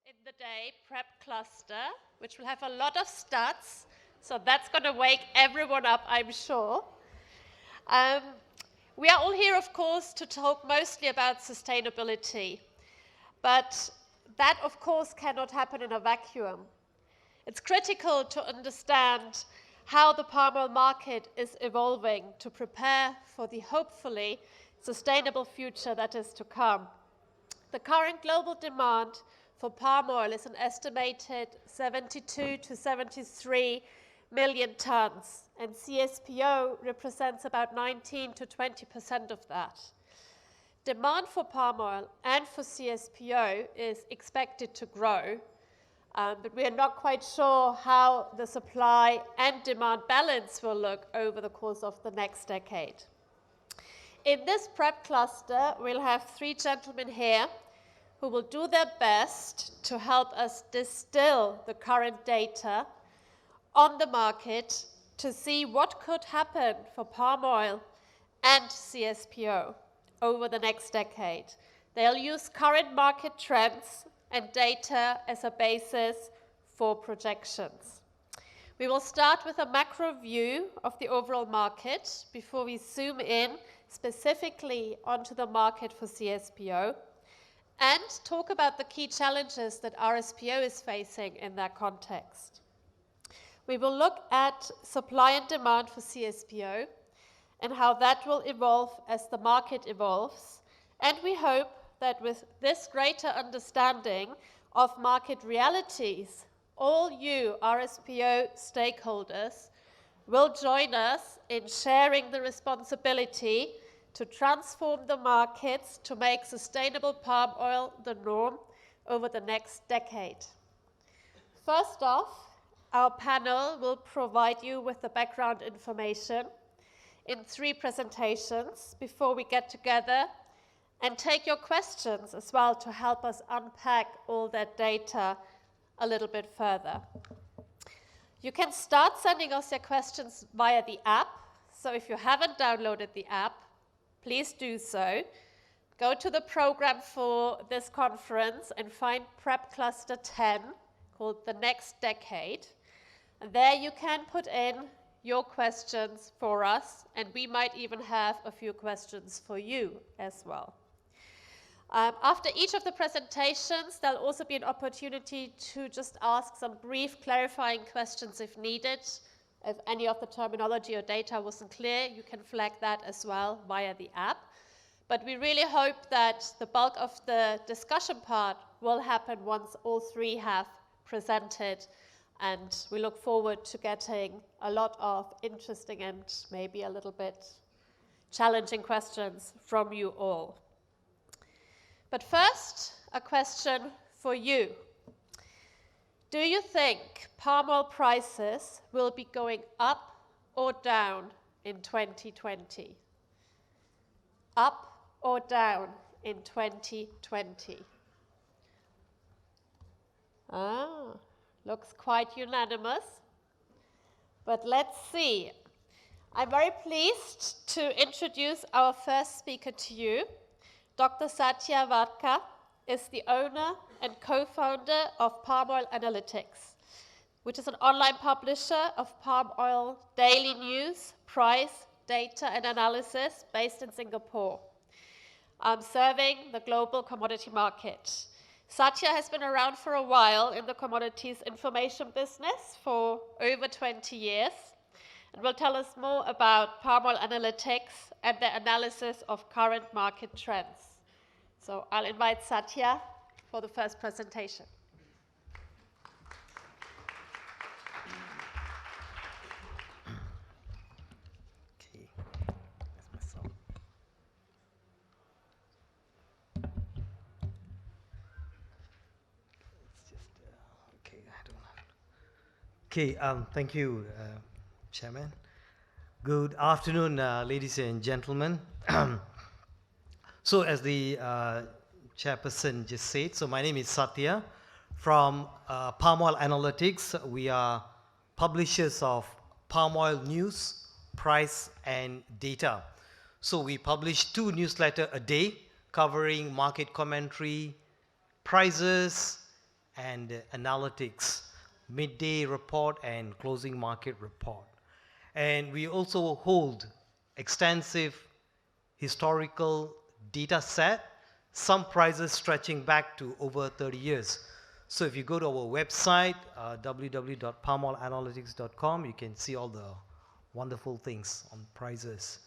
in the day prep cluster, which will have a lot of stats. So that's going to wake everyone up, I'm sure. We are all here, of course, to talk mostly about sustainability. But that, of course, cannot happen in a vacuum. It's critical to understand how the palm oil market is evolving to prepare for the hopefully sustainable future that is to come. The current global demand for palm oil is an estimated 72 to 73 million tons, and CSPO represents about 19 to 20% of that. Demand for palm oil and for CSPO is expected to grow, but we are not quite sure how the supply and demand balance will look over the course of the next decade. In this prep cluster, we'll have three gentlemen here who will do their best to help us distill the current data on the market to see what could happen for palm oil and CSPO over the next decade. They'll use current market trends and data as a basis for projections. We will start with a macro view of the overall market before we zoom in specifically onto the market for CSPO and talk about the key challenges that RSPO is facing in that context. We will look at supply and demand for CSPO and how that will evolve as the market evolves. And we hope that with this greater understanding of market realities, all you RSPO stakeholders will join us in sharing the responsibility to transform the markets to make sustainable palm oil the norm over the next decade. First off, our panel will provide you with the background information in three presentations before we get together and take your questions as well to help us unpack all that data a little bit further. You can start sending us your questions via the app. So if you haven't downloaded the app, please do so. Go to the program for this conference and find Prep Cluster 10 called The Next Decade. And there you can put in your questions for us, and we might even have a few questions for you as well. After each of the presentations, there'll also be an opportunity to just ask some brief clarifying questions if needed. If any of the terminology or data wasn't clear, you can flag that as well via the app. But we really hope that the bulk of the discussion part will happen once all three have presented, and we look forward to getting a lot of interesting and maybe a little bit challenging questions from you all. But first, a question for you. Do you think palm oil prices will be going up or down in 2020? Up or down in 2020? Looks quite unanimous. But let's see. I'm very pleased to introduce our first speaker to you. Dr. Satya Varka is the owner and co-founder of Palm Oil Analytics, which is an online publisher of palm oil daily news, price, data, and analysis based in Singapore, serving the global commodity market. Satya has been around for a while in the commodities information business for over 20 years and will tell us more about palm oil analytics and the analysis of current market trends. So I'll invite Satya for the first presentation. Okay, that's my song. It's just, okay, I don't know. Okay, thank you, Chairman. Good afternoon, ladies and gentlemen. So as the chairperson just said, so my name is Satya from Palm Oil Analytics. We are publishers of palm oil news, price, and data. So we publish 2 newsletters a day covering market commentary, prices, and analytics, midday report and closing market report. And we also hold extensive historical data set, some prices stretching back to over 30 years. So if you go to our website, www.palmoilanalytics.com, you can see all the wonderful things on prices.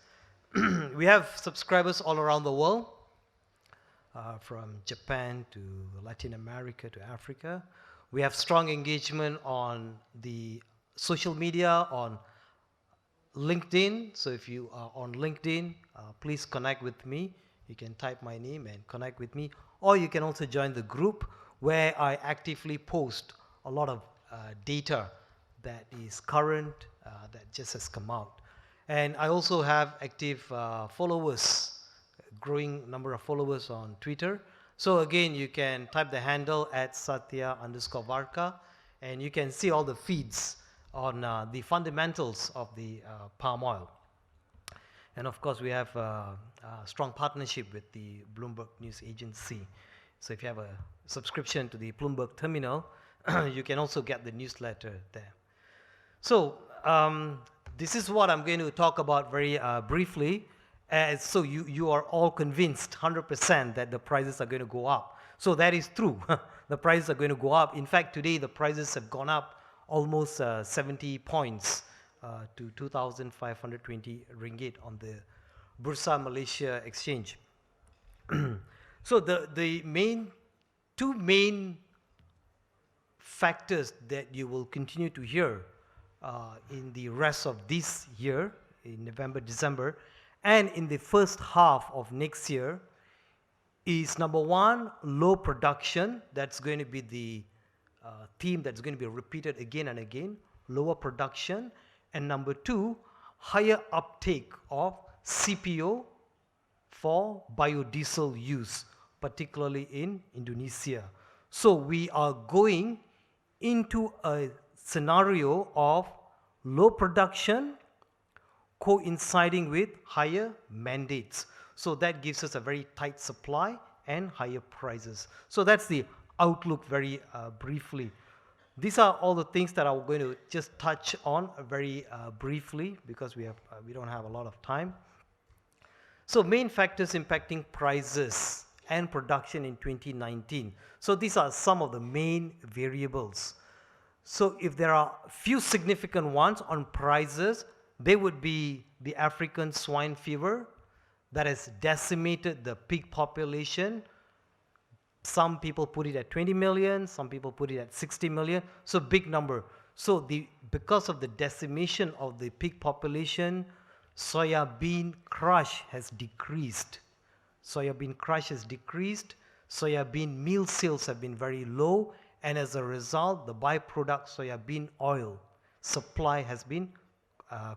We have subscribers all around the world, from Japan to Latin America to Africa. We have strong engagement on the social media, on LinkedIn. So if you are on LinkedIn, please connect with me. You can type my name and connect with me. Or you can also join the group where I actively post a lot of data that is current, that just has come out. And I also have active followers, growing number of followers on Twitter. So again, you can type the handle at Satya_Varka, and you can see all the feeds on the fundamentals of the palm oil. And of course, we have a strong partnership with the Bloomberg News Agency. So if you have a subscription to the Bloomberg terminal, you can also get the newsletter there. So this is what I'm going to talk about very briefly. So you are all convinced 100% that the prices are going to go up. So that is true. The prices are going to go up. In fact, today the prices have gone up almost 70 points to 2,520 ringgit on the Bursa Malaysia exchange. So the two main factors that you will continue to hear in the rest of this year, in November, December, and in the first half of next year is, number one, low production. That's going to be the theme that's going to be repeated again and again, lower production. And number two, higher uptake of CPO for biodiesel use, particularly in Indonesia. So we are going into a scenario of low production coinciding with higher mandates. So that gives us a very tight supply and higher prices. So that's the outlook very briefly. These are all the things that I'm going to just touch on very briefly, because we don't have a lot of time. So main factors impacting prices and production in 2019. So these are some of the main variables. So if there are few significant ones on prices, they would be the African swine fever that has decimated the pig population. Some people put it at 20 million, some people put it at 60 million, so big number. So because of the decimation of the pig population, soya bean crush has decreased. Soya bean crush has decreased, soya bean meal sales have been very low, and as a result, the byproduct soya bean oil supply has been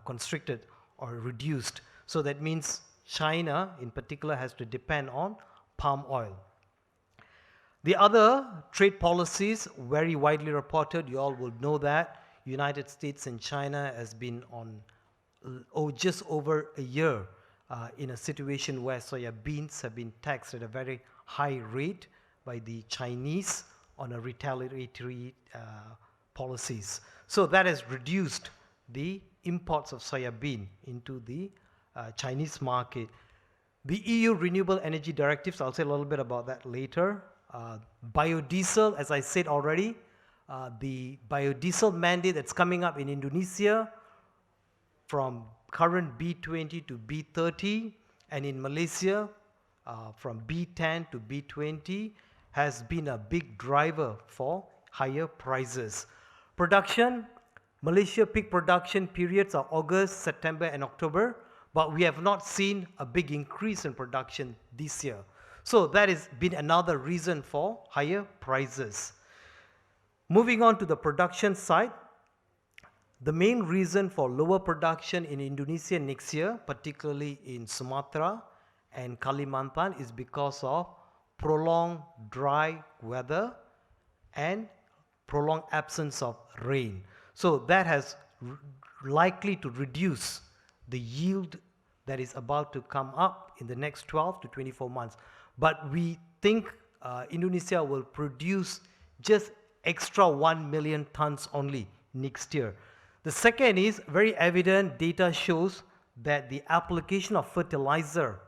constricted or reduced. So that means China in particular has to depend on palm oil. The other trade policies, very widely reported, you all will know that United States and China has been on just over a year in a situation where soya beans have been taxed at a very high rate by the Chinese on a retaliatory policies. So that has reduced the imports of soya bean into the Chinese market. The EU Renewable Energy Directives, I'll say a little bit about that later. Biodiesel, as I said already, the biodiesel mandate that's coming up in Indonesia from current B20 to B30, and in Malaysia from B10 to B20 has been a big driver for higher prices. Production, Malaysia peak production periods are August, September and October, but we have not seen a big increase in production this year. So that has been another reason for higher prices. Moving on to the production side, the main reason for lower production in Indonesia next year, particularly in Sumatra and Kalimantan, is because of prolonged dry weather and prolonged absence of rain. So that has likely to reduce the yield that is about to come up in the next 12 to 24 months. But we think Indonesia will produce just extra 1 million tons only next year. The second is very evident data shows that the application of fertilizer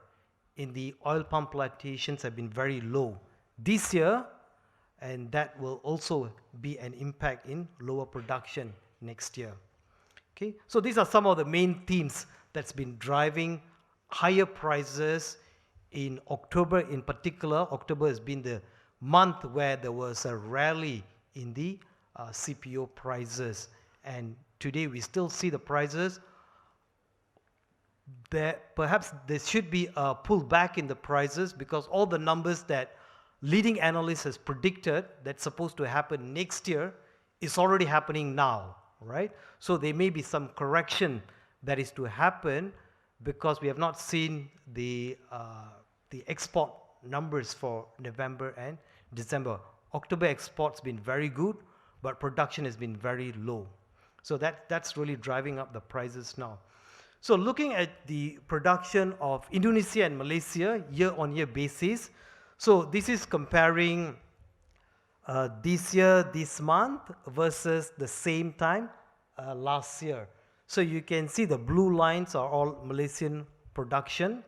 in the oil palm plantations have been very low this year, and that will also be an impact in lower production next year. Okay, so these are some of the main themes that's been driving higher prices in October. In particular, October has been the month where there was a rally in the CPO prices, and today we still see the prices there. Perhaps there should be a pullback in the prices because all the numbers that leading analysts has predicted that's supposed to happen next year is already happening now, right? So there may be some correction that is to happen because we have not seen the export numbers for November and December. October exports been very good, but production has been very low. So that's really driving up the prices now. So looking at the production of Indonesia and Malaysia year-on-year basis, so this is comparing this year, this month versus the same time last year. So you can see the blue lines are all Malaysian production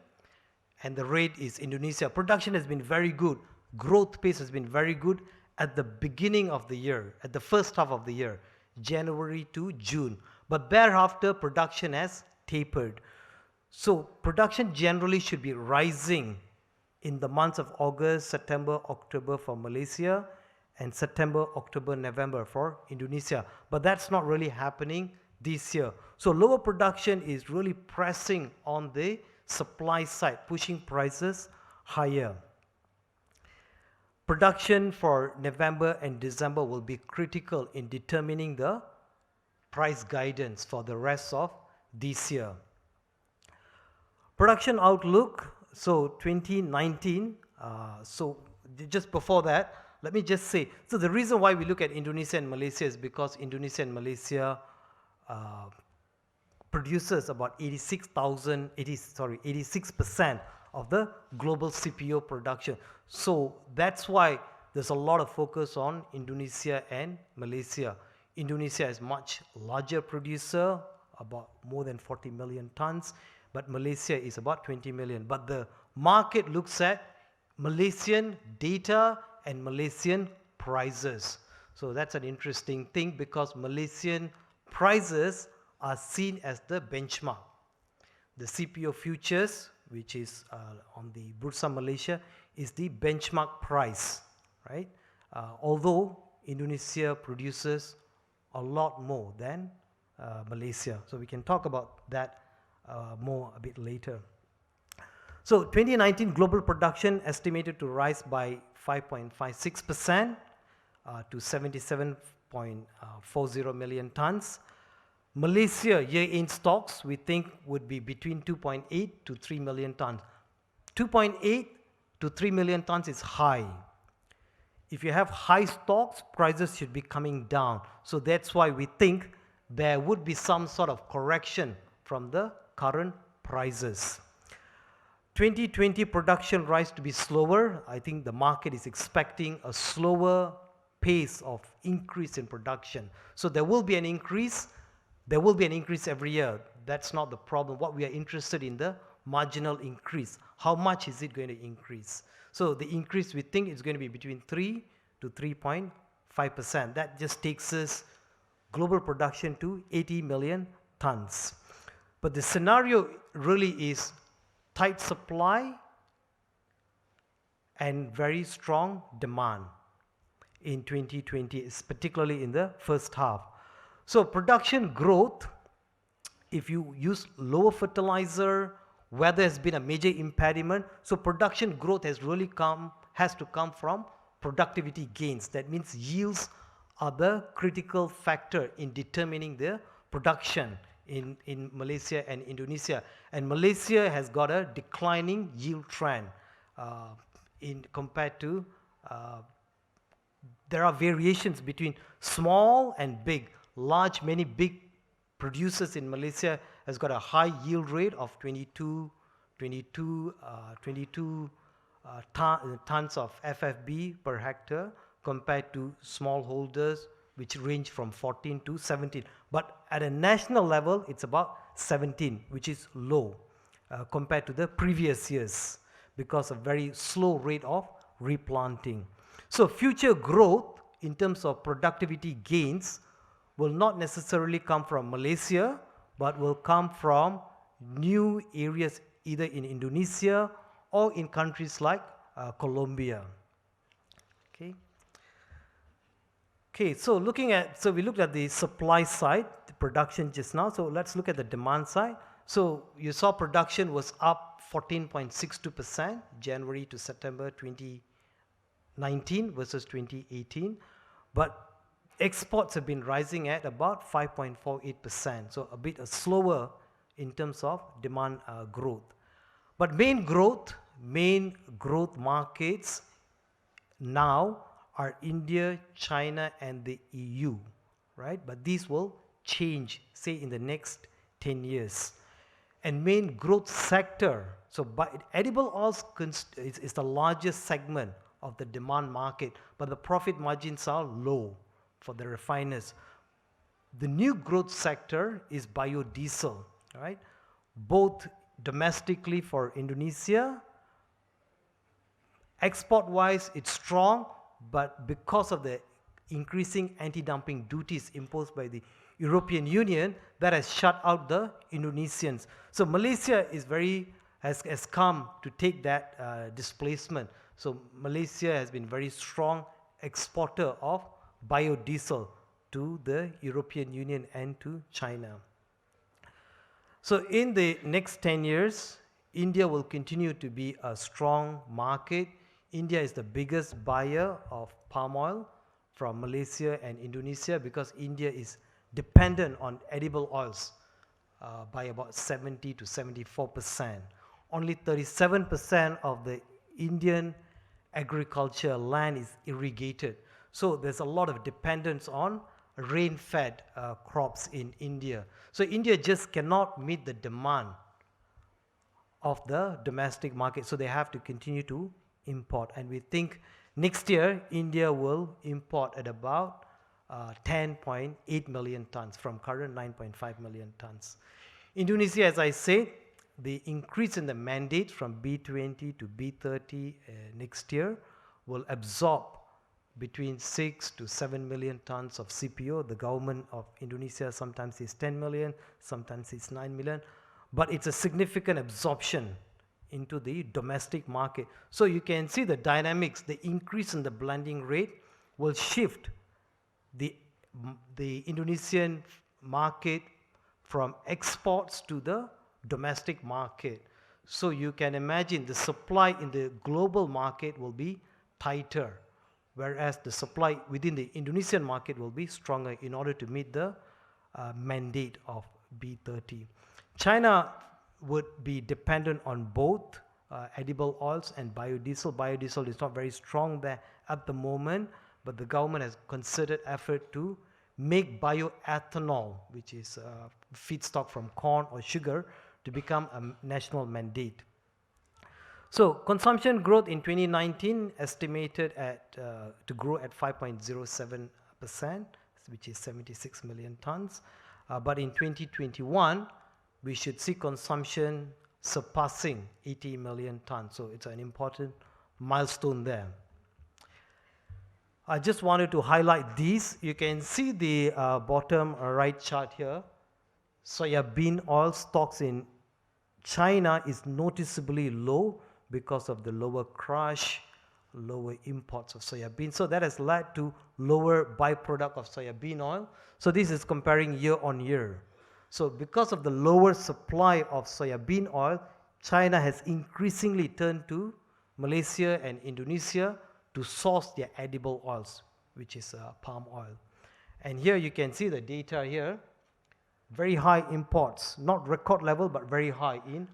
and the red is Indonesia. Production has been very good. Growth pace has been very good at the beginning of the year, at the first half of the year, January to June. But thereafter, production has tapered. So production generally should be rising in the months of August, September, October for Malaysia, and September, October, November for Indonesia. But that's not really happening this year. So lower production is really pressing on the supply side, pushing prices higher. Production for November and December will be critical in determining the price guidance for the rest of this year. Production outlook, so 2019, so just before that, let me just say, so the reason why we look at Indonesia and Malaysia is because Indonesia and Malaysia produces about 86% of the global CPO production. So that's why there's a lot of focus on Indonesia and Malaysia. Indonesia is much larger producer, about more than 40 million tons, but Malaysia is about 20 million. But the market looks at Malaysian data and Malaysian prices. So that's an interesting thing because Malaysian prices are seen as the benchmark. The CPO futures, which is on the Bursa Malaysia, is the benchmark price, right? Although Indonesia produces a lot more than Malaysia. So we can talk about that more a bit later. So 2019 global production estimated to rise by 5.56% to 77.40 million tons. Malaysia year-end stocks we think would be between 2.8 to 3 million tons. 2.8 to 3 million tons is high. If you have high stocks, prices should be coming down. So that's why we think there would be some sort of correction from the current prices. 2020 production rise to be slower. I think the market is expecting a slower pace of increase in production. So there will be an increase. There will be an increase every year. That's not the problem. What we are interested in, the marginal increase. How much is it going to increase? So the increase we think is going to be between 3 to 3.5%. That just takes us global production to 80 million tons. But the scenario really is tight supply and very strong demand in 2020, particularly in the first half. So production growth, if you use lower fertilizer, weather has been a major impediment. So production growth has to come from productivity gains. That means yields are the critical factor in determining the production in Malaysia and Indonesia. And Malaysia has got a declining yield trend compared to, there are variations between small and big. Many big producers in Malaysia has got a high yield rate of 22 tons of FFB per hectare compared to smallholders, which range from 14 to 17. But at a national level, it's about 17, which is low compared to the previous years because of very slow rate of replanting. So future growth in terms of productivity gains will not necessarily come from Malaysia, but will come from new areas either in Indonesia or in countries like Colombia. Okay. Okay, so we looked at the supply side, the production just now. So let's look at the demand side. So you saw production was up 14.62% January to September 2019 versus 2018, but exports have been rising at about 5.48%, so a bit slower in terms of demand growth. But main growth markets now are India, China, and the EU, right? But these will change, say, in the next 10 years. And main growth sector, so edible oils is the largest segment of the demand market, but the profit margins are low for the refiners. The new growth sector is biodiesel, right? Both domestically for Indonesia, export-wise, it's strong, but because of the increasing anti-dumping duties imposed by the European Union, that has shut out the Indonesians. So Malaysia has come to take that displacement. So Malaysia has been very strong exporter of biodiesel to the European Union and to China. So in the next 10 years, India will continue to be a strong market. India is the biggest buyer of palm oil from Malaysia and Indonesia because India is dependent on edible oils by about 70 to 74%. Only 37% of the Indian agriculture land is irrigated. So there's a lot of dependence on rain-fed crops in India. So India just cannot meet the demand of the domestic market, so they have to continue to import. And we think next year India will import at about 10.8 million tons from current 9.5 million tons. Indonesia, as I said, the increase in the mandate from B20 to B30 next year will absorb between 6 to 7 million tons of CPO. The government of Indonesia sometimes is 10 million, sometimes it's 9 million, but it's a significant absorption into the domestic market. So you can see the dynamics, the increase in the blending rate will shift the Indonesian market from exports to the domestic market. So you can imagine the supply in the global market will be tighter, whereas the supply within the Indonesian market will be stronger in order to meet the mandate of B30. China would be dependent on both edible oils and biodiesel. Biodiesel is not very strong there at the moment, but the government has considered effort to make bioethanol, which is feedstock from corn or sugar, to become a national mandate. So consumption growth in 2019 estimated to grow at 5.07%, which is 76 million tons. But in 2021, we should see consumption surpassing 80 million tons. So it's an important milestone there. I just wanted to highlight these. You can see the bottom right chart here. Soya bean oil stocks in China is noticeably low because of the lower crush, lower imports of soya bean. So that has led to lower byproduct of soya bean oil. So this is comparing year on year. So because of the lower supply of soya bean oil, China has increasingly turned to Malaysia and Indonesia to source their edible oils, which is palm oil. And here you can see the data here. Very high imports, not record level, but very high in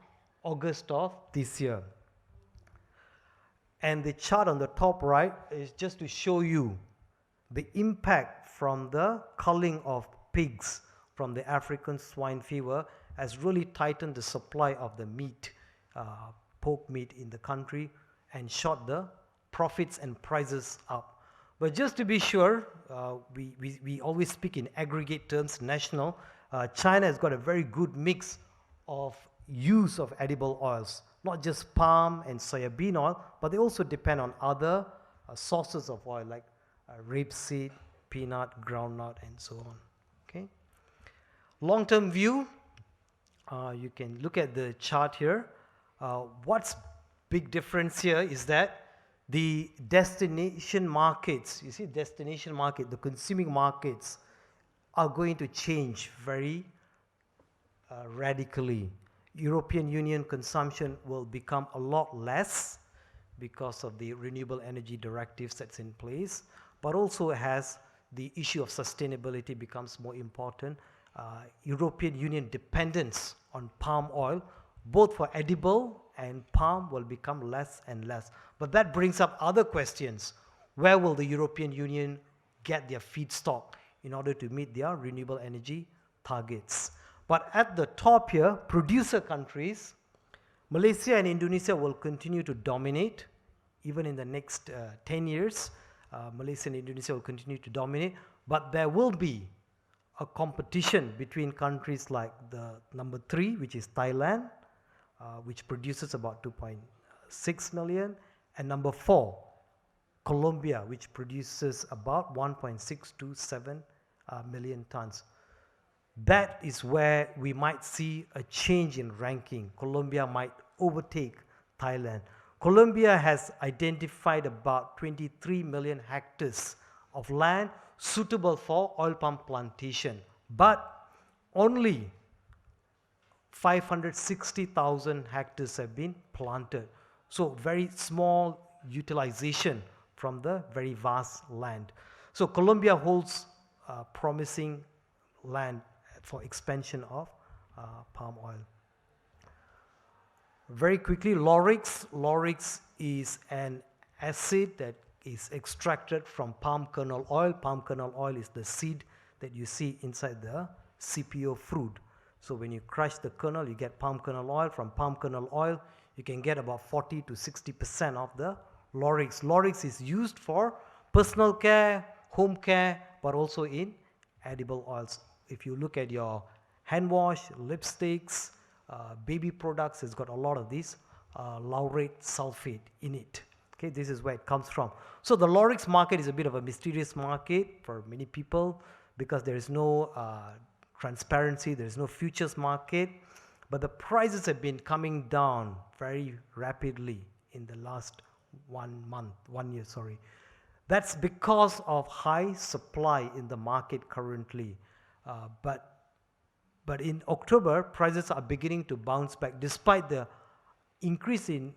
August of this year. And the chart on the top right is just to show you the impact from the culling of pigs from the African swine fever has really tightened the supply of the meat, pork meat in the country, and shot the profits and prices up. But just to be sure, we always speak in aggregate terms, national. China has got a very good mix of use of edible oils, not just palm and soybean oil, but they also depend on other sources of oil like rapeseed, peanut, groundnut, and so on. Okay. Long-term view, you can look at the chart here. What's big difference here is that the destination markets, you see destination market, the consuming markets are going to change very radically. European Union consumption will become a lot less because of the renewable energy directives that's in place, but also has the issue of sustainability becomes more important. European Union dependence on palm oil, both for edible and palm, will become less and less. But that brings up other questions. Where will the European Union get their feedstock in order to meet their renewable energy targets? But at the top here, producer countries, Malaysia and Indonesia will continue to dominate. Even in the next 10 years, Malaysia and Indonesia will continue to dominate. But there will be a competition between countries like the number 3, which is Thailand, which produces about 2.6 million, and number 4, Colombia, which produces about 1.627 million tons. That is where we might see a change in ranking. Colombia might overtake Thailand. Colombia has identified about 23 million hectares of land suitable for oil palm plantation, but only 560,000 hectares have been planted. So very small utilization from the very vast land. So Colombia holds promising land for expansion of palm oil. Very quickly, laurix. Laurix is an acid that is extracted from palm kernel oil. Palm kernel oil is the seed that you see inside the CPO fruit. So when you crush the kernel, you get palm kernel oil. From palm kernel oil, you can get about 40 to 60% of the laurix. Laurix is used for personal care, home care, but also in edible oils. If you look at your hand wash, lipsticks, baby products, it's got a lot of this laurate sulfate in it. Okay, this is where it comes from. So the laurix market is a bit of a mysterious market for many people because there is no transparency, there is no futures market, but the prices have been coming down very rapidly in the last 1 year. That's because of high supply in the market currently. But in October, prices are beginning to bounce back. Despite the increase in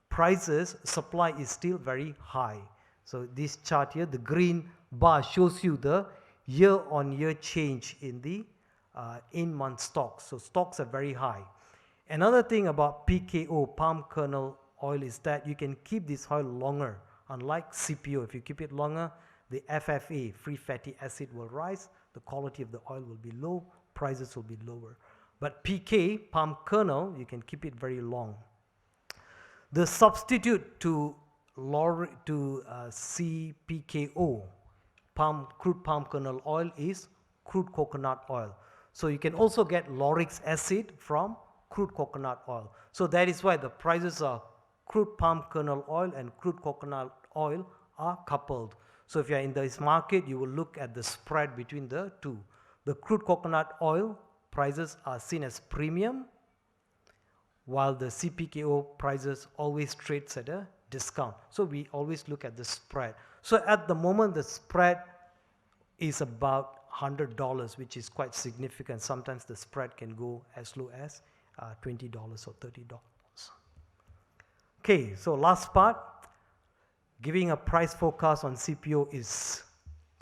prices, supply is still very high. So this chart here, the green bar shows you the year-on-year change in the in-month stocks. So stocks are very high. Another thing about PKO, palm kernel oil, is that you can keep this oil longer. Unlike CPO, if you keep it longer, the FFA, free fatty acid, will rise, the quality of the oil will be low, prices will be lower. But PK, palm kernel, you can keep it very long. The substitute to CPKO, crude palm kernel oil, is crude coconut oil. So you can also get lauric acid from crude coconut oil. So that is why the prices of crude palm kernel oil and crude coconut oil are coupled. So if you are in this market, you will look at the spread between the two. The crude coconut oil prices are seen as premium, while the CPKO prices always trades at a discount. So we always look at the spread. So at the moment, the spread is about $100, which is quite significant. Sometimes the spread can go as low as $20 or $30. Okay, so last part, giving a price forecast on CPO is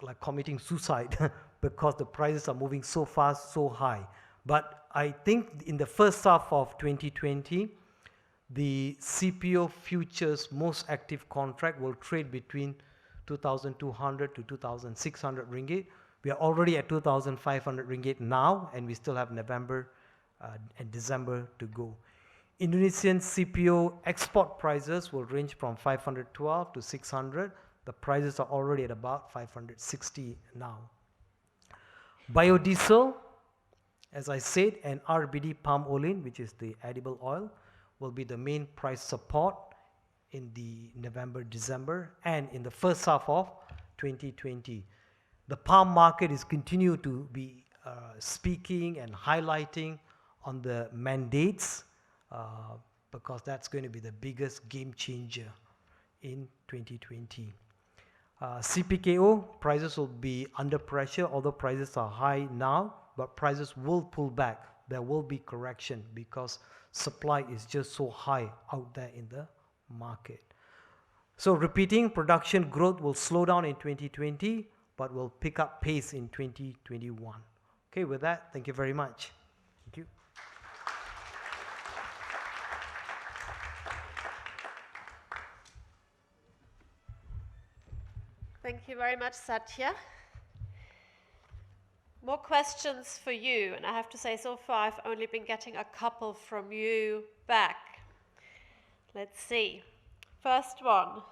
like committing suicide because the prices are moving so fast, so high. But I think in the first half of 2020, the CPO futures most active contract will trade between 2,200 to 2,600 ringgit. We are already at 2,500 ringgit now, and we still have November and December to go. Indonesian CPO export prices will range from 512 to 600. The prices are already at about 560 now. Biodiesel, as I said, and RBD palm oil, which is the edible oil, will be the main price support in the November, December, and in the first half of 2020. The palm market is continue to be speaking and highlighting on the mandates because that's going to be the biggest game changer in 2020. CPKO prices will be under pressure, although prices are high now, but prices will pull back. There will be correction because supply is just so high out there in the market. So repeating, production growth will slow down in 2020, but will pick up pace in 2021. Okay, with that, thank you very much. Thank you. Thank you very much, Satya. More questions for you, and I have to say so far I've only been getting a couple from you back. Let's see. First one,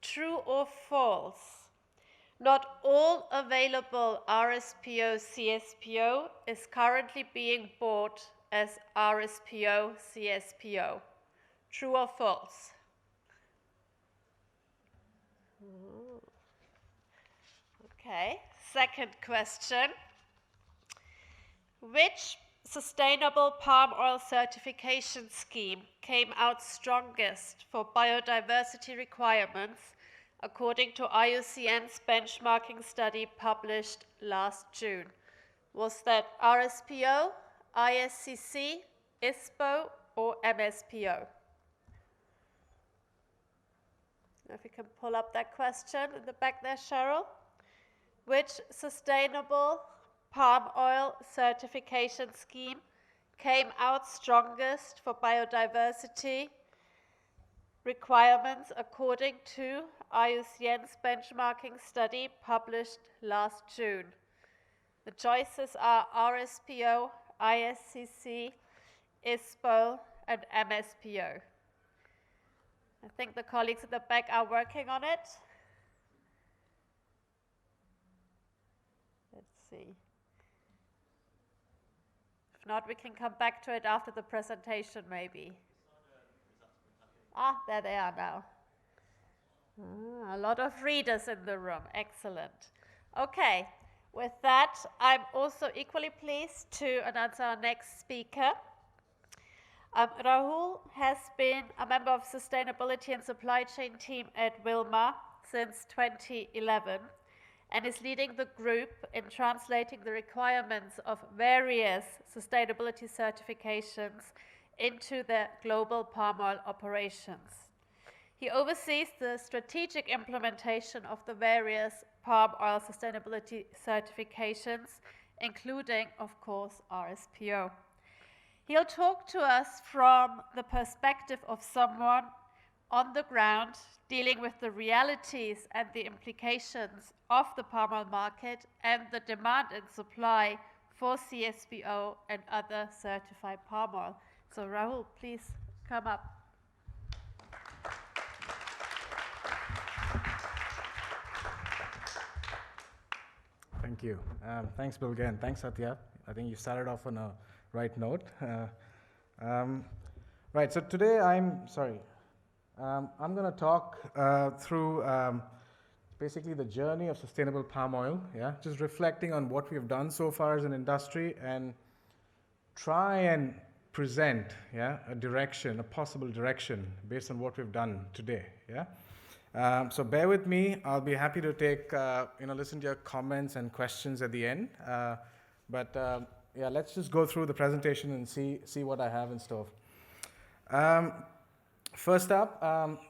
true or false? Not all available RSPO CSPO is currently being bought as RSPO CSPO. True or false? Okay, second question. Which sustainable palm oil certification scheme came out strongest for biodiversity requirements according to IUCN's benchmarking study published last June? Was that RSPO, ISCC, ISPO, or MSPO? If you can pull up that question in the back there, Cheryl. Which sustainable palm oil certification scheme came out strongest for biodiversity requirements according to IUCN's benchmarking study published last June? The choices are RSPO, ISCC, ISPO, and MSPO. I think the colleagues at the back are working on it. Let's see. If not, we can come back to it after the presentation, maybe. Ah, there they are now. A lot of readers in the room. Excellent. Okay, with that, I'm also equally pleased to announce our next speaker. Rahul has been a member of sustainability and supply chain team at Wilmar since 2011 and is leading the group in translating the requirements of various sustainability certifications into their global palm oil operations. He oversees the strategic implementation of the various palm oil sustainability certifications, including, of course, RSPO. He'll talk to us from the perspective of someone on the ground dealing with the realities and the implications of the palm oil market and the demand and supply for CSPO and other certified palm oil. So Rahul, please come up. Thank you. Thanks, Bilge, and thanks, Satya. I think you started off on a right note. Right, so today I'm going to talk through basically the journey of sustainable palm oil, just reflecting on what we've done so far as an industry and try and present, a direction, a possible direction based on what we've done today, so bear with me. I'll be happy to take, listen to your comments and questions at the end. Let's just go through the presentation and see what I have in store. First up,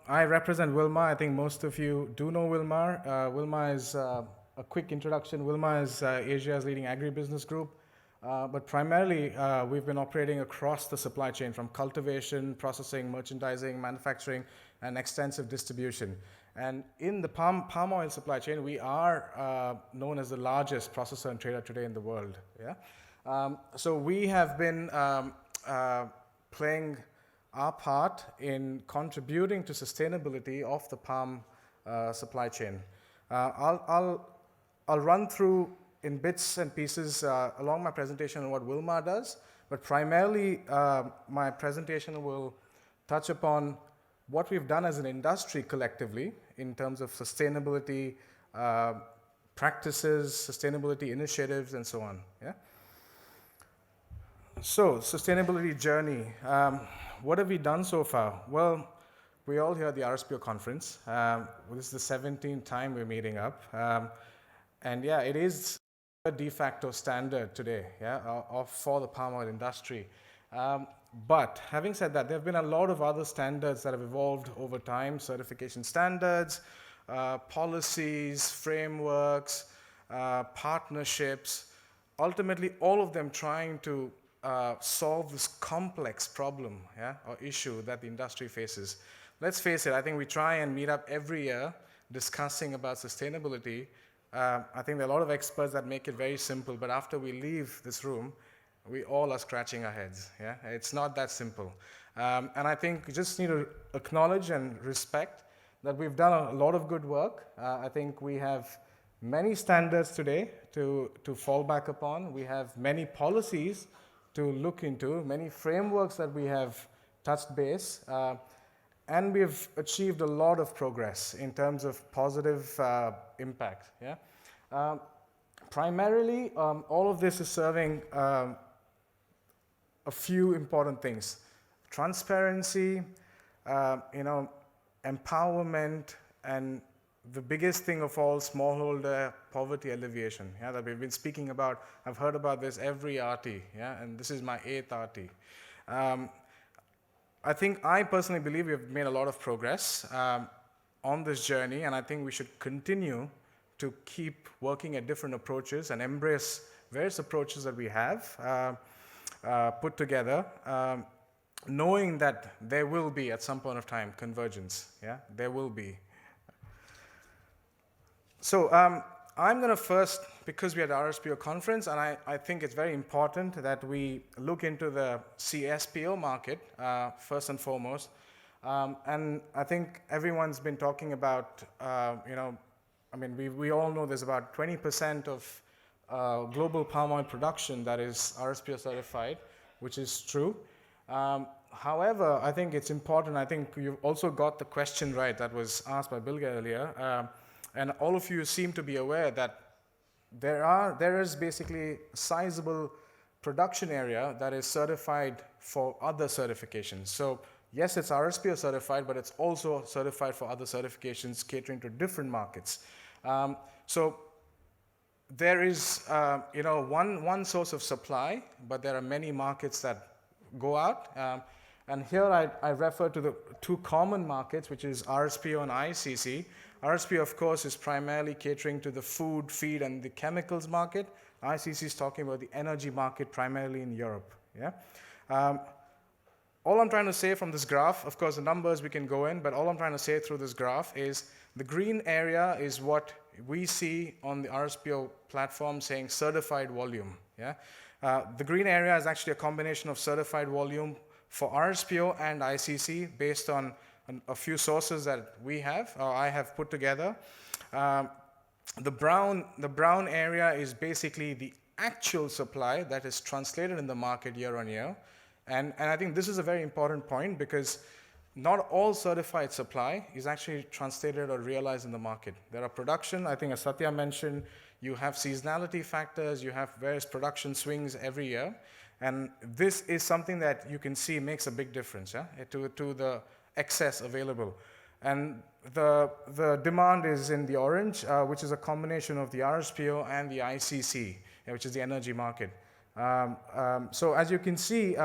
I represent Wilmar. I think most of you do know Wilmar. Wilmar is a quick introduction. Wilmar is Asia's leading agribusiness group, but primarily we've been operating across the supply chain from cultivation, processing, merchandising, manufacturing, and extensive distribution. And in the palm oil supply chain, we are known as the largest processor and trader today in the world. So we have been playing our part in contributing to sustainability of the palm supply chain. I'll run through in bits and pieces along my presentation on what Wilmar does, but primarily my presentation will touch upon what we've done as an industry collectively in terms of sustainability practices, sustainability initiatives, and so on. Yeah. So, sustainability journey. What have we done so far? Well, we all here at the RSPO conference. This is the 17th time we're meeting up. And yeah, it is a de facto standard today, for the palm oil industry. But having said that, there have been a lot of other standards that have evolved over time, certification standards, policies, frameworks, partnerships, ultimately all of them trying to solve this complex problem or issue that the industry faces. Let's face it, I think we try and meet up every year discussing about sustainability. I think there are a lot of experts that make it very simple, but after we leave this room, we all are scratching our heads. Yeah, it's not that simple. And I think we just need to acknowledge and respect that we've done a lot of good work. I think we have many standards today to fall back upon. We have many policies to look into, many frameworks that we have touched base, and we've achieved a lot of progress in terms of positive impact. Yeah? Primarily, all of this is serving a few important things: transparency, empowerment, and the biggest thing of all, smallholder poverty alleviation, that we've been speaking about. I've heard about this every RT, and this is my 8th RT. I think I personally believe we've made a lot of progress on this journey, and I think we should continue to keep working at different approaches and embrace various approaches that we have put together, knowing that there will be, at some point of time, convergence. Yeah, there will be. So I'm going to first, because we're at the RSPO conference, and I think it's very important that we look into the CSPO market first and foremost. And I think everyone's been talking about, we all know there's about 20% of global palm oil production that is RSPO certified, which is true. However, I think it's important, I think you've also got the question right that was asked by Bilge earlier, and all of you seem to be aware that there is basically a sizable production area that is certified for other certifications. So yes, it's RSPO certified, but it's also certified for other certifications catering to different markets. So there is one source of supply, but there are many markets that go out. And here I refer to the two common markets, which is RSPO and ICC. RSPO, of course, is primarily catering to the food, feed, and the chemicals market. ICC is talking about the energy market, primarily in Europe. Yeah. All I'm trying to say from this graph, of course, the numbers we can go in, but all I'm trying to say through this graph is the green area is what we see on the RSPO platform saying certified volume. Yeah. The green area is actually a combination of certified volume for RSPO and ICC based on a few sources that we have, or I have put together. The brown area is basically the actual supply that is translated in the market year on year. And I think this is a very important point because not all certified supply is actually translated or realized in the market. There are production, I think as Satya mentioned, you have seasonality factors, you have various production swings every year. And this is something that you can see makes a big difference to the excess available. And the demand is in the orange, which is a combination of the RSPO and the ICC, which is the energy market. So as you can see,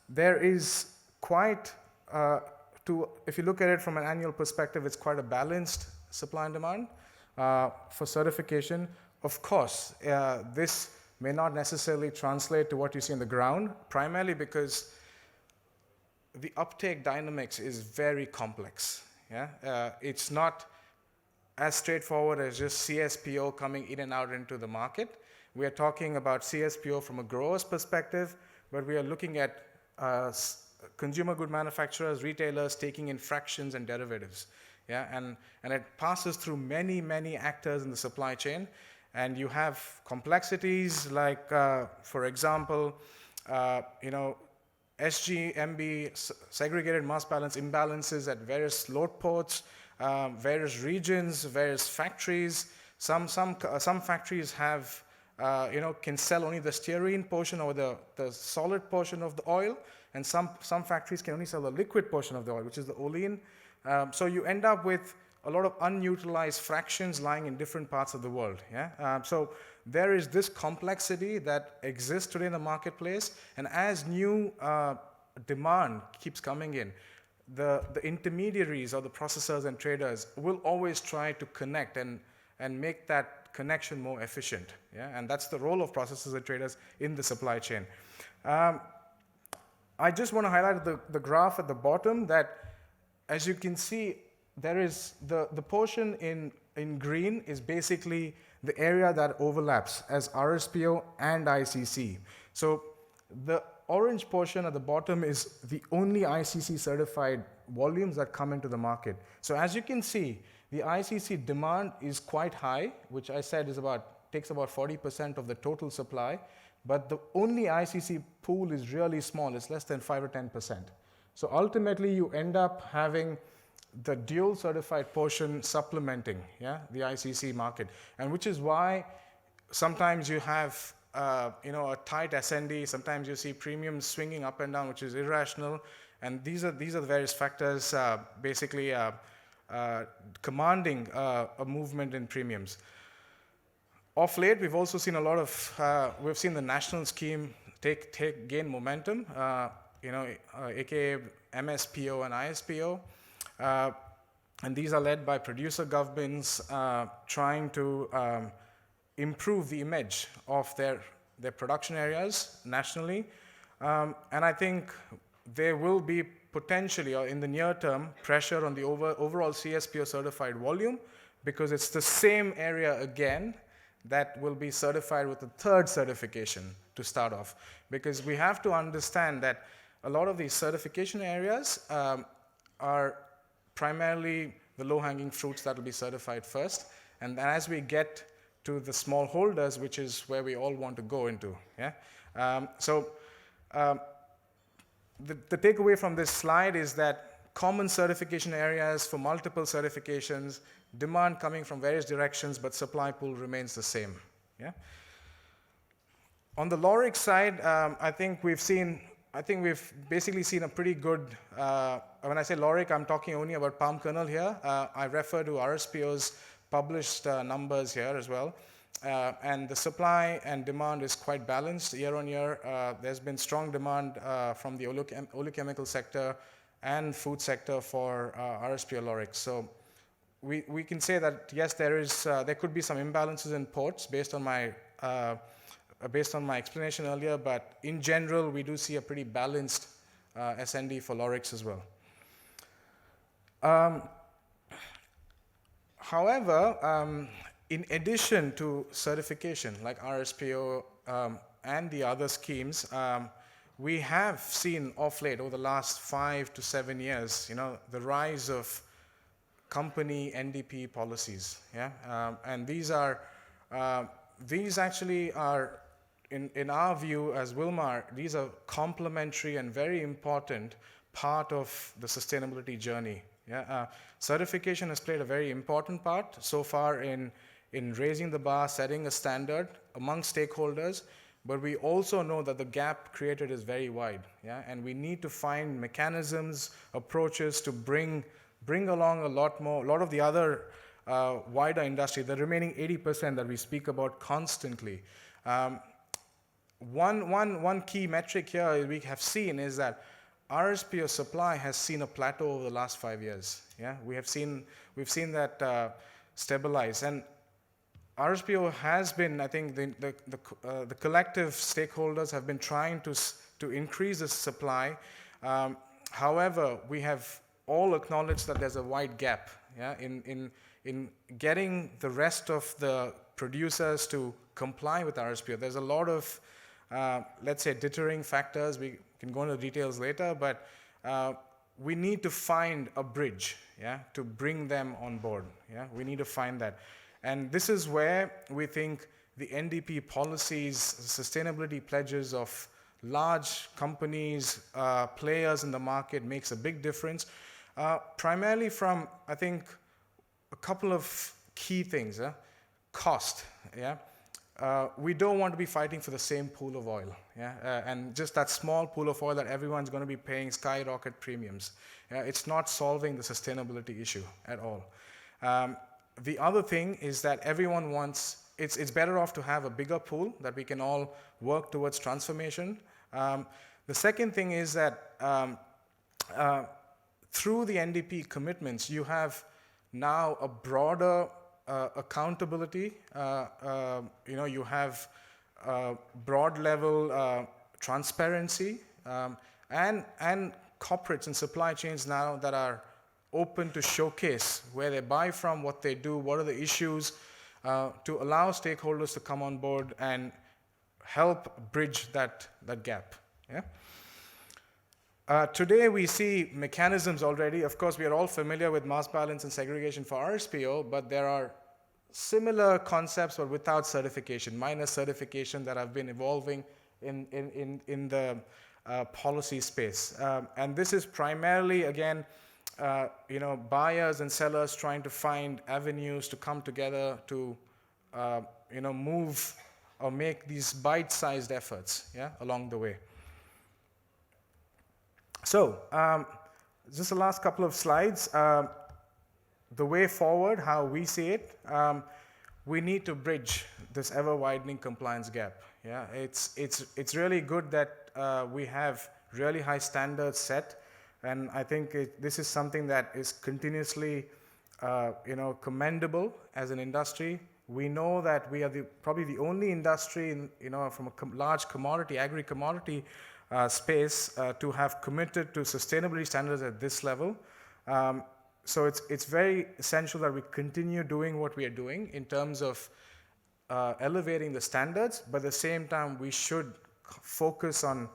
there is quite, if you look at it from an annual perspective, it's quite a balanced supply and demand for certification. Of course, this may not necessarily translate to what you see on the ground, primarily because the uptake dynamics is very complex. It's not as straightforward as just CSPO coming in and out into the market. We are talking about CSPO from a grower's perspective, but we are looking at consumer good manufacturers, retailers taking in fractions and derivatives. yeah, and it passes through many actors in the supply chain, and you have complexities like, for example, SGMB, segregated mass balance imbalances at various load ports, various regions, various factories. Some factories have, can sell only the stearine portion or the solid portion of the oil, and some factories can only sell the liquid portion of the oil, which is the olein. So you end up with a lot of unutilized fractions lying in different parts of the world. Yeah? So there is this complexity that exists today in the marketplace, and as new demand keeps coming in, the intermediaries or the processors and traders will always try to connect and make that connection more efficient. Yeah? And that's the role of processors and traders in the supply chain. I just want to highlight the graph at the bottom that, as you can see, there is the portion in green is basically the area that overlaps as RSPO and ICC. So the orange portion at the bottom is the only ICC certified volumes that come into the market. So as you can see, the ICC demand is quite high, which I said takes about 40% of the total supply, but the only ICC pool is really small. It's less than 5 or 10%. So ultimately, you end up having the dual certified portion supplementing, yeah, the ICC market, and which is why sometimes you have a tight SND. Sometimes you see premiums swinging up and down, which is irrational, and these are the various factors basically commanding a movement in premiums. Of late, we've also seen a lot of we've seen the national scheme gain momentum, aka MSPO and ISPO. And these are led by producer governments trying to improve the image of their production areas nationally. And I think there will be potentially, or in the near term, pressure on the overall CSPO certified volume, because it's the same area again that will be certified with the third certification to start off. Because we have to understand that a lot of these certification areas are primarily the low-hanging fruits that will be certified first, and then as we get to the small holders, which is where we all want to go into. Yeah. The takeaway from this slide is that common certification areas for multiple certifications, demand coming from various directions, but supply pool remains the same. Yeah. On the LORIC side, I think we've basically seen a pretty good, when I say LORIC, I'm talking only about palm kernel here. I refer to RSPO's published numbers here as well. And the supply and demand is quite balanced year on year. There's been strong demand from the oleochemical sector and food sector for RSPO LORIC. So we can say that yes, there could be some imbalances in ports based on my explanation earlier, but in general, we do see a pretty balanced SND for LORICs as well. However, in addition to certification like RSPO and the other schemes, we have seen of late over the last 5 to 7 years, the rise of company NDP policies. Yeah, and these actually are, in our view as Wilmar, these are complementary and very important part of the sustainability journey. Yeah, certification has played a very important part so far in raising the bar, setting a standard among stakeholders, but we also know that the gap created is very wide. Yeah, and we need to find mechanisms, approaches to bring along a lot of the other wider industry, the remaining 80% that we speak about constantly. One key metric here we have seen is that RSPO supply has seen a plateau over the last 5 years. Yeah, we've seen that stabilize, and RSPO has been, I think, the collective stakeholders have been trying to increase the supply. However, we have all acknowledged that there's a wide gap. Yeah, in getting the rest of the producers to comply with RSPO. There's a lot of let's say deterring factors. We can go into details later, but we need to find a bridge, yeah, to bring them on board. Yeah, we need to find that. And this is where we think the NDP policies, sustainability pledges of large companies, players in the market makes a big difference. Primarily from, I think, a couple of key things. Cost, yeah. We don't want to be fighting for the same pool of oil, yeah, and just that small pool of oil that everyone's going to be paying skyrocket premiums. It's not solving the sustainability issue at all. The other thing is that everyone wants, it's better off to have a bigger pool that we can all work towards transformation. The second thing is that through the NDP commitments, you have now a broader accountability. You have broad level transparency and corporates and supply chains now that are open to showcase where they buy from, what they do, what are the issues, to allow stakeholders to come on board and help bridge that gap. Yeah? Today we see mechanisms already. Of course, we are all familiar with mass balance and segregation for RSPO, but there are similar concepts but without certification, minor certification that have been evolving in the policy space. And this is primarily, again, buyers and sellers trying to find avenues to come together to, move or make these bite-sized efforts, yeah, along the way. So, just the last couple of slides. The way forward, how we see it, we need to bridge this ever-widening compliance gap. Yeah, it's really good that we have really high standards set, and I think this is something that is continuously, commendable as an industry. We know that we are probably the only industry, from a large commodity, agri-commodity space, to have committed to sustainability standards at this level. So it's very essential that we continue doing what we are doing in terms of elevating the standards, but at the same time we should focus on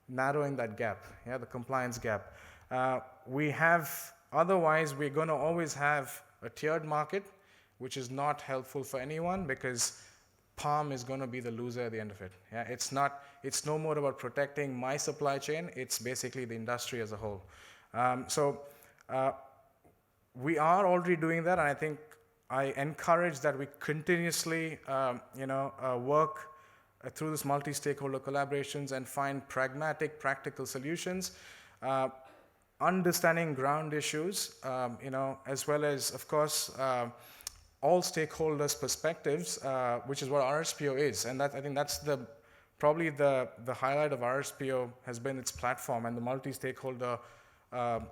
narrowing that gap, yeah, the compliance gap. Otherwise we're going to always have a tiered market, which is not helpful for anyone because palm is going to be the loser at the end of it. Yeah, it's no more about protecting my supply chain, it's basically the industry as a whole. We are already doing that, and I think I encourage that we continuously work through this multi-stakeholder collaborations and find pragmatic, practical solutions, understanding ground issues, as well as, of course, all stakeholders' perspectives, which is what RSPO is. And I think that's probably the highlight of RSPO has been its platform and the multi-stakeholder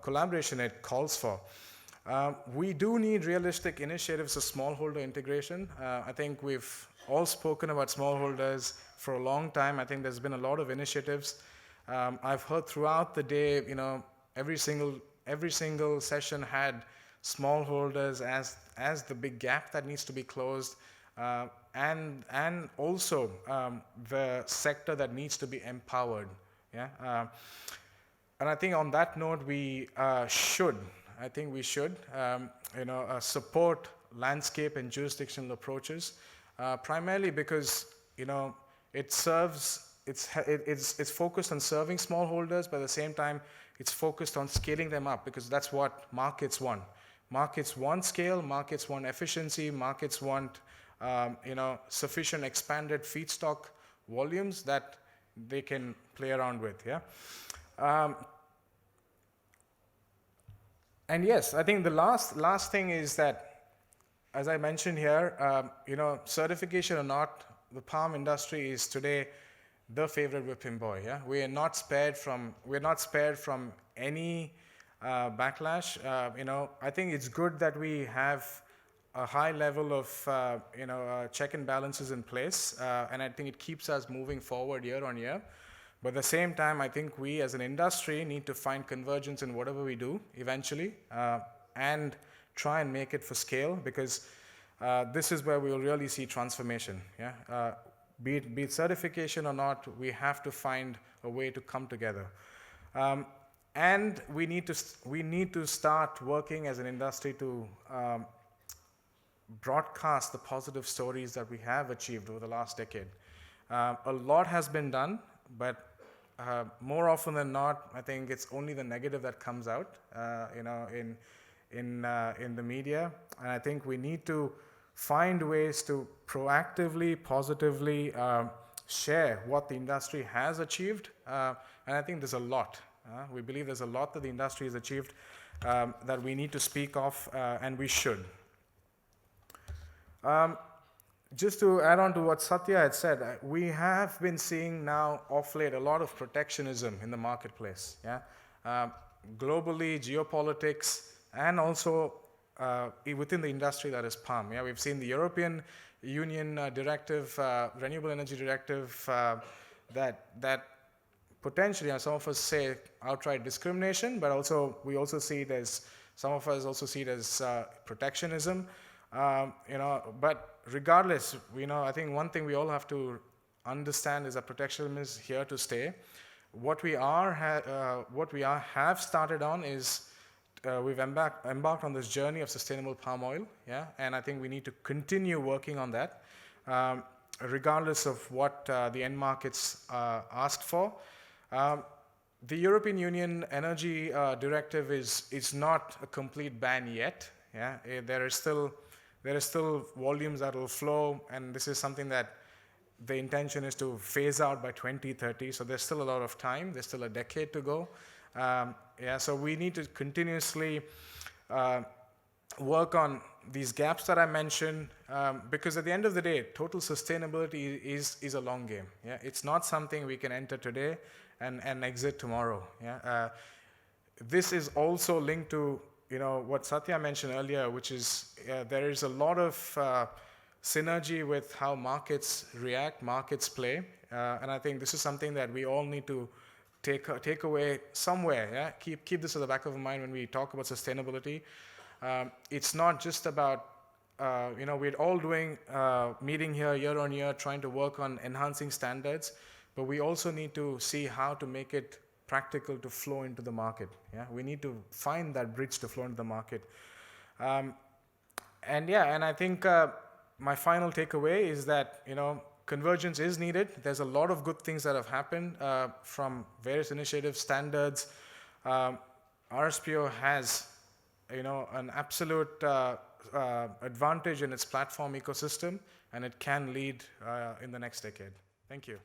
collaboration it calls for. We do need realistic initiatives of smallholder integration. I think we've all spoken about smallholders for a long time. I think there's been a lot of initiatives. I've heard throughout the day, every single session had smallholders as the big gap that needs to be closed, and also the sector that needs to be empowered. Yeah, and I think on that note, we should support landscape and jurisdictional approaches, primarily because it's focused on serving smallholders, but at the same time it's focused on scaling them up because that's what markets want. Markets want scale, markets want efficiency, markets want sufficient expanded feedstock volumes that they can play around with. Yeah. And yes, I think the last thing is that, as I mentioned here, certification or not, the palm industry is today the favorite whipping boy. Yeah, we are not spared from any backlash. I think it's good that we have a high level of check and balances in place, and I think it keeps us moving forward year on year. But at the same time, I think we as an industry need to find convergence in whatever we do eventually, and try and make it for scale, because this is where we will really see transformation. Yeah, be it certification or not, we have to find a way to come together. And we need to start working as an industry to broadcast the positive stories that we have achieved over the last decade. A lot has been done, but more often than not, I think it's only the negative that comes out, in the media. And I think we need to find ways to proactively, positively share what the industry has achieved. And I think there's a lot. We believe there's a lot that the industry has achieved that we need to speak of, and we should. Just to add on to what Satya had said, we have been seeing now of late a lot of protectionism in the marketplace. Globally, geopolitics, and also within the industry that is palm. We've seen the European Union directive, renewable energy directive, that potentially, some of us say outright discrimination, but also we also see it as, some of us also see it as protectionism. But regardless, I think one thing we all have to understand is that protectionism is here to stay. What we have started on is we've embarked on this journey of sustainable palm oil, and I think we need to continue working on that, regardless of what the end markets asked for. The European Union Energy Directive is not a complete ban yet. There is still volumes that will flow, and this is something that the intention is to phase out by 2030. So there's still a lot of time. There's still a decade to go. So we need to continuously work on these gaps that I mentioned, because at the end of the day, total sustainability is a long game. It's not something we can enter today and exit tomorrow. This is also linked to what Satya mentioned earlier, which is there is a lot of synergy with how markets react, markets play, and I think this is something that we all need to take away somewhere. Keep this at the back of our mind when we talk about sustainability. It's not just about we're all doing meeting here year on year, trying to work on enhancing standards, but we also need to see how to make it practical to flow into the market. We need to find that bridge to flow into the market. And I think my final takeaway is that convergence is needed. There's a lot of good things that have happened from various initiatives, standards. RSPO has an absolute advantage in its platform ecosystem, and it can lead in the next decade. Thank you.